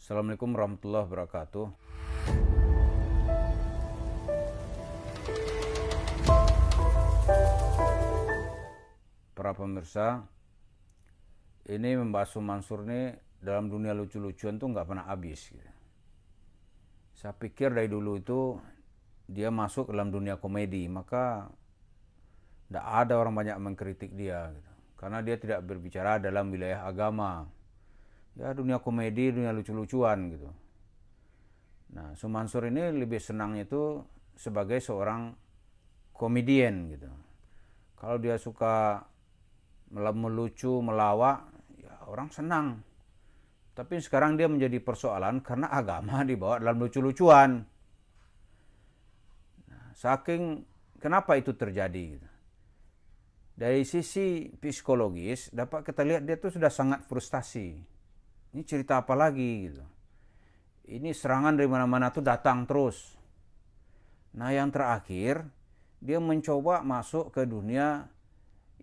Assalamualaikum warahmatullahi wabarakatuh. Para pemirsa, ini membahas Mansur ini dalam dunia lucu-lucuan tuh nggak pernah habis. Gitu. Saya pikir dari dulu itu dia masuk dalam dunia komedi, maka tidak ada orang banyak mengkritik dia. Gitu. Karena dia tidak berbicara dalam wilayah agama. Ya dunia komedi, dunia lucu-lucuan gitu. Nah, Mansur ini lebih senangnya itu sebagai seorang komedian gitu. Kalau dia suka melucu, melawak, ya orang senang. Tapi sekarang dia menjadi persoalan karena agama dibawa dalam lucu-lucuan. Nah, saking kenapa itu terjadi gitu. Dari sisi psikologis dapat kita lihat dia tuh sudah sangat frustasi. Ini cerita apa lagi gitu. Ini serangan dari mana-mana tuh datang terus. Nah yang terakhir, dia mencoba masuk ke dunia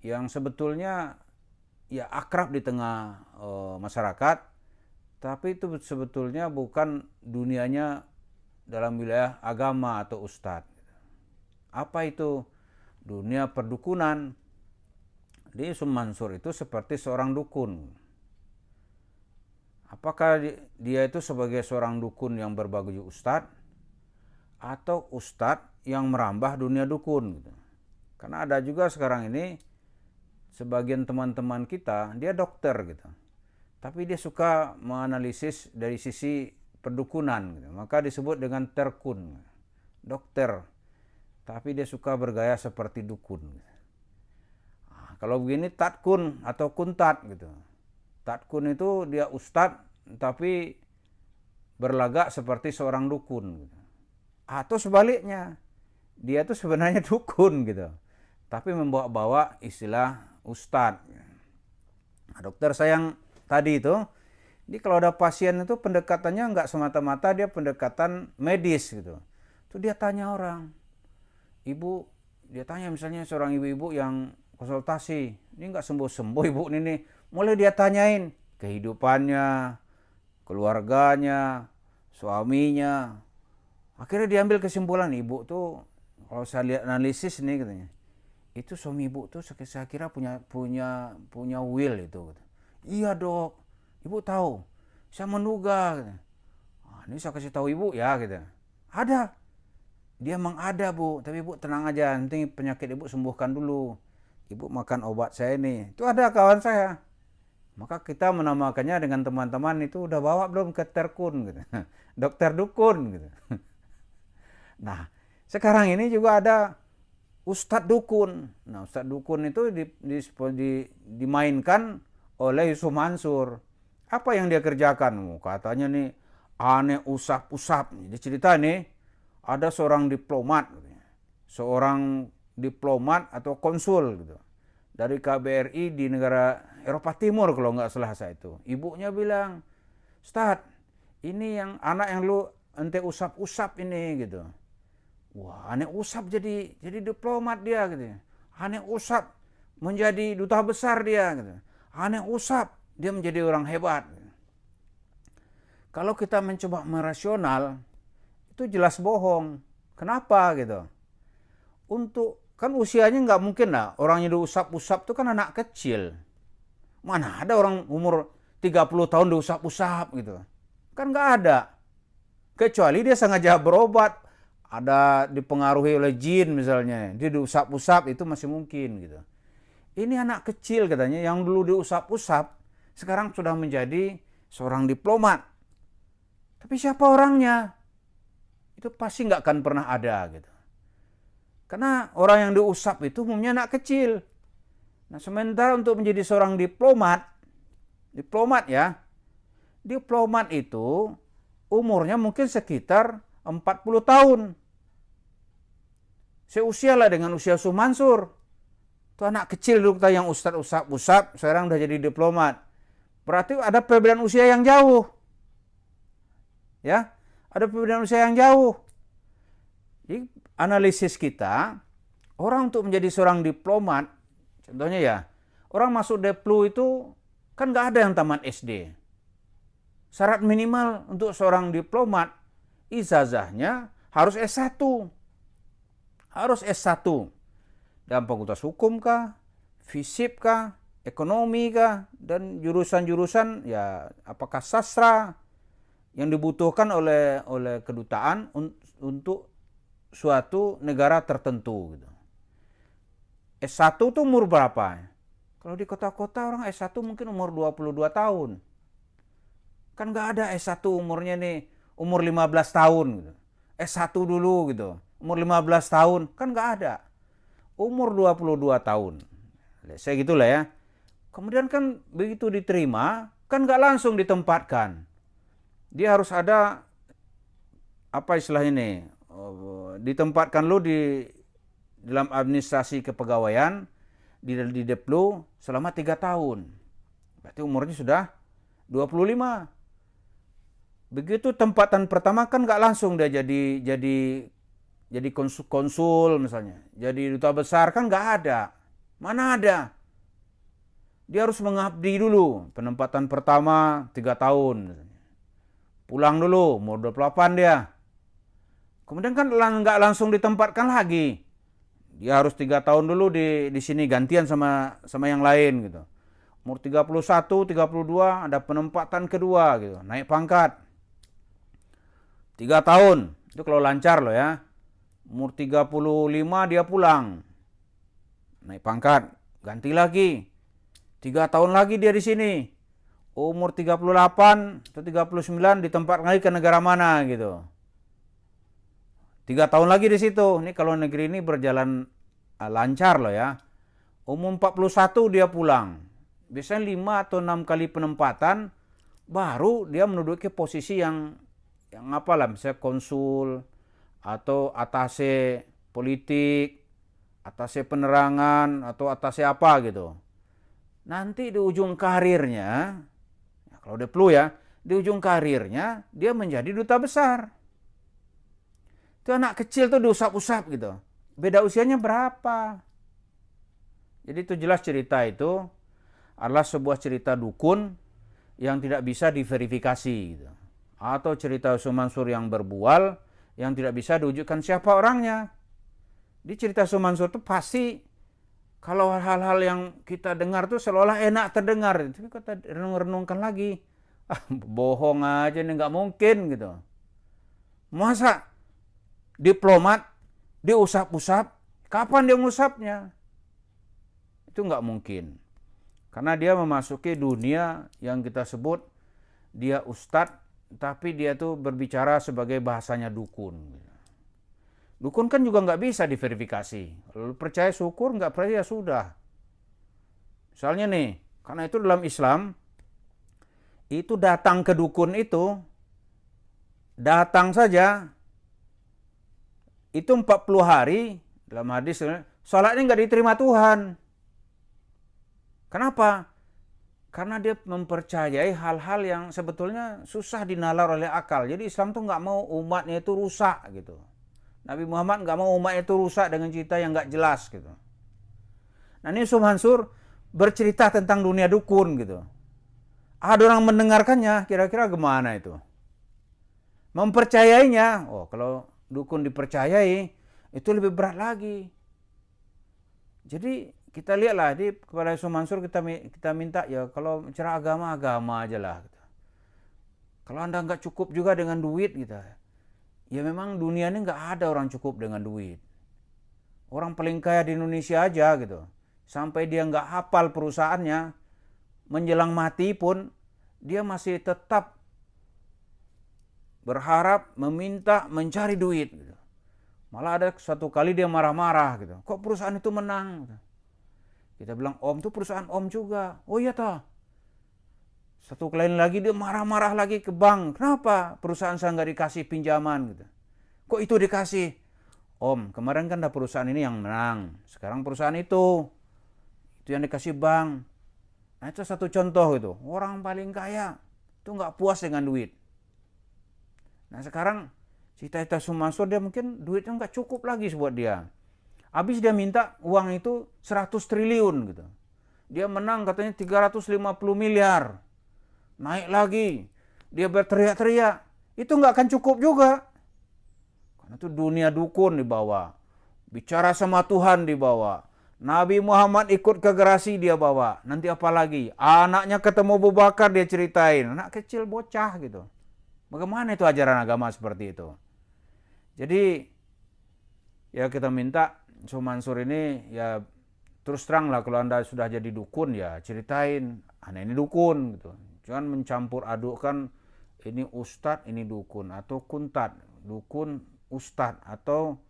yang sebetulnya ya akrab di tengah masyarakat, tapi itu sebetulnya bukan dunianya dalam wilayah agama atau ustadz. Apa itu? Dunia perdukunan. Di Mansur itu seperti seorang dukun. Apakah dia itu sebagai seorang dukun yang berbaju ustadz atau ustadz yang merambah dunia dukun gitu. Karena ada juga sekarang ini sebagian teman-teman kita dia dokter gitu. Tapi dia suka menganalisis dari sisi perdukunan gitu. Maka disebut dengan terkun. Dokter. Tapi dia suka bergaya seperti dukun gitu. Nah, kalau begini tatkun atau kuntat gitu. Tatkun itu dia ustadz tapi berlagak seperti seorang dukun gitu. Atau sebaliknya, dia itu sebenarnya dukun gitu. Tapi membawa-bawa istilah ustadz. Nah, dokter saya yang tadi itu, ini kalau ada pasien itu pendekatannya nggak semata-mata dia pendekatan medis gitu. Itu dia tanya orang, ibu, dia tanya misalnya seorang ibu-ibu yang konsultasi, ini nggak sembuh-sembuh ibu ini nih. Mulai dia tanyain kehidupannya, keluarganya, suaminya. Akhirnya diambil kesimpulan, ibu tuh kalau saya lihat analisis nih katanya, itu suami ibu tuh saya kira punya will itu. Iya dok, ibu tahu. Saya menduga. Ini saya kasih tahu ibu ya gitu. Ada, dia emang ada bu, tapi ibu tenang aja, nanti penyakit ibu sembuhkan dulu. Ibu makan obat saya ini. Itu ada kawan saya. Maka kita menamakannya dengan teman-teman itu udah bawa belum ke terkun gitu. Dokter dukun gitu. Nah, sekarang ini juga ada ustadz dukun. Nah, ustadz dukun itu dimainkan oleh Yusuf Mansur. Apa yang dia kerjakan? Katanya nih aneh usap-usap. Dia cerita nih ada seorang diplomat. Seorang diplomat atau konsul gitu. Dari KBRI di negara Eropa Timur kalau nggak salah saya itu. Ibunya bilang, Ustadz, ini yang anak yang lu ente usap-usap ini gitu. Wah, aneh usap jadi diplomat dia gitu. Aneh usap menjadi duta besar dia gitu. Aneh usap dia menjadi orang hebat. Gitu. Kalau kita mencoba merasional, itu jelas bohong. Kenapa gitu? Kan usianya nggak mungkin lah. Orang yang diusap-usap itu kan anak kecil. Mana ada orang umur 30 tahun diusap-usap gitu. Kan nggak ada. Kecuali dia sengaja berobat. Ada dipengaruhi oleh jin misalnya. Dia diusap-usap itu masih mungkin gitu. Ini anak kecil katanya yang dulu diusap-usap. Sekarang sudah menjadi seorang diplomat. Tapi siapa orangnya? Itu pasti nggak akan pernah ada gitu. Karena orang yang diusap itu umumnya anak kecil. Nah, sementara untuk menjadi seorang diplomat ya, diplomat itu umurnya mungkin sekitar 40 tahun. Seusia lah dengan usia Yusuf Mansur. Itu anak kecil dulu kita yang ustadz usap-usap, sekarang udah jadi diplomat. Berarti ada perbedaan usia yang jauh. Ya, ada perbedaan usia yang jauh. Jadi analisis kita, orang untuk menjadi seorang diplomat, contohnya ya, orang masuk Deplu itu kan nggak ada yang tamat SD. Syarat minimal untuk seorang diplomat, ijazahnya harus S1. Harus S1. Dalam fakultas hukum kah, FISIP kah, ekonomi kah, dan jurusan-jurusan ya apakah sastra yang dibutuhkan oleh kedutaan untuk suatu negara tertentu gitu. S1 tuh umur berapa? Kalau di kota-kota orang S1 mungkin umur 22 tahun. Kan nggak ada S1 umurnya nih umur 15 tahun gitu. S1 dulu gitu. Umur 15 tahun kan nggak ada. Umur 22 tahun. Saya gitulah ya. Kemudian kan begitu diterima kan nggak langsung ditempatkan. Dia harus ada apa istilahnya ini? Ditempatkan lu di dalam administrasi kepegawaian di Deplu selama 3 tahun. Berarti umurnya sudah 25. Begitu tempatan pertama kan nggak langsung dia jadi konsul misalnya. Jadi duta besar kan nggak ada. Mana ada? Dia harus mengabdi dulu. Penempatan pertama 3 tahun. Pulang dulu, umur 28 dia. Kemudian kan nggak langsung ditempatkan lagi. Dia harus 3 tahun dulu di sini gantian sama yang lain gitu. Umur 31, 32 ada penempatan kedua gitu, naik pangkat. 3 tahun, itu kalau lancar loh ya. Umur 35 dia pulang. Naik pangkat, ganti lagi. 3 tahun lagi dia di sini. Umur 38 atau 39 ditempatkan lagi ke negara mana gitu. 3 tahun lagi di situ. Ini kalau negeri ini berjalan lancar loh ya. Umur 41 dia pulang. Biasanya 5 atau 6 kali penempatan baru dia menduduki posisi yang apalah, misalnya konsul atau atase politik, atase penerangan atau atase apa gitu. Nanti di ujung karirnya, kalau Deplu ya, di ujung karirnya dia menjadi duta besar. Itu anak kecil tuh diusap-usap gitu. Beda usianya berapa? Jadi itu jelas cerita itu adalah sebuah cerita dukun yang tidak bisa diverifikasi gitu. Atau cerita Sumansur yang berbual yang tidak bisa diwujudkan siapa orangnya. Di cerita Sumansur itu pasti kalau hal-hal yang kita dengar tuh seolah enak terdengar. Tapi kita renung-renungkan lagi. Bohong aja nih, nggak mungkin gitu. Masa diplomat diusap-usap? Kapan dia ngusapnya? Itu nggak mungkin. Karena dia memasuki dunia yang kita sebut dia ustadz, tapi dia tuh berbicara sebagai bahasanya dukun. Dukun kan juga nggak bisa diverifikasi. Lalu percaya syukur, nggak percaya ya sudah. Misalnya nih, karena itu dalam Islam, itu datang ke dukun itu, datang saja, itu 40 hari, dalam hadis, sholatnya nggak diterima Tuhan. Kenapa? Karena dia mempercayai hal-hal yang sebetulnya susah dinalar oleh akal. Jadi Islam tuh nggak mau umatnya itu rusak gitu. Nabi Muhammad nggak mau umatnya itu rusak dengan cerita yang nggak jelas gitu. Nah ini Sumansur bercerita tentang dunia dukun gitu. Ada orang mendengarkannya, kira-kira gimana itu? Mempercayainya, oh kalau dukun dipercayai itu lebih berat lagi. Jadi kita lihatlah kepada Sumansur kita minta ya kalau bicara agama aja lah. Gitu. Kalau Anda nggak cukup juga dengan duit gitu, ya memang dunia ini nggak ada orang cukup dengan duit. Orang paling kaya di Indonesia aja gitu, sampai dia nggak hafal perusahaannya, menjelang mati pun dia masih tetap berharap, meminta, mencari duit. Gitu. Malah ada suatu kali dia marah-marah gitu, kok perusahaan itu menang? Gitu. Kita bilang, om tuh perusahaan om juga. Oh iya toh. Satu kali lagi dia marah-marah lagi ke bank. Kenapa perusahaan saya nggak dikasih pinjaman gitu? Kok itu dikasih? Om, kemarin kan ada perusahaan ini yang menang. Sekarang perusahaan itu yang dikasih bank. Nah itu satu contoh itu. Orang paling kaya itu nggak puas dengan duit. Nah sekarang cita-cita Sumansur dia mungkin duitnya nggak cukup lagi buat dia. Habis dia minta uang itu 100 triliun gitu. Dia menang katanya 350 miliar. Naik lagi. dia berteriak-teriak, itu nggak akan cukup juga. Karena itu dunia dukun dibawa, bicara sama Tuhan dibawa, Nabi Muhammad ikut ke gerasi dia bawa. Nanti apa lagi? Anaknya ketemu Abu Bakar dia ceritain. Anak kecil bocah gitu. Bagaimana itu ajaran agama seperti itu? Jadi ya kita minta Syekh Mansur ini ya terus terang lah, kalau Anda sudah jadi dukun ya ceritain, Anda ini dukun gitu. Jangan mencampur adukkan ini ustadz, ini dukun, atau kuntat, dukun ustadz, atau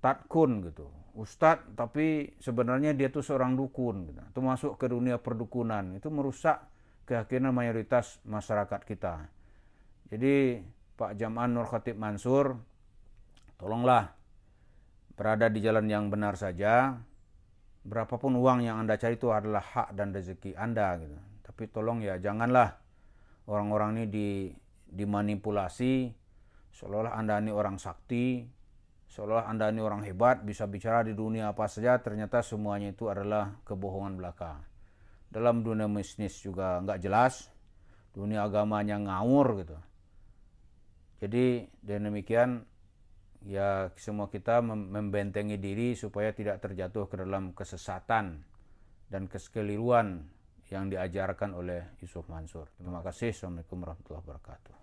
tatkun gitu. Ustadz tapi sebenarnya dia tuh seorang dukun gitu. Itu masuk ke dunia perdukunan, itu merusak keyakinan mayoritas masyarakat kita. Jadi Pak Jam'an Nur Khatib Mansur, tolonglah berada di jalan yang benar saja. Berapapun uang yang Anda cari itu adalah hak dan rezeki Anda gitu. Tapi tolong ya janganlah orang-orang ini dimanipulasi seolah-olah Anda ini orang sakti, seolah Anda ini orang hebat, bisa bicara di dunia apa saja, ternyata semuanya itu adalah kebohongan belaka. Dalam dunia bisnis juga nggak jelas, dunia agamanya ngawur gitu. Jadi dengan demikian ya semua kita membentengi diri supaya tidak terjatuh ke dalam kesesatan dan kekeliruan yang diajarkan oleh Yusuf Mansur. Terima kasih. Assalamualaikum warahmatullahi wabarakatuh.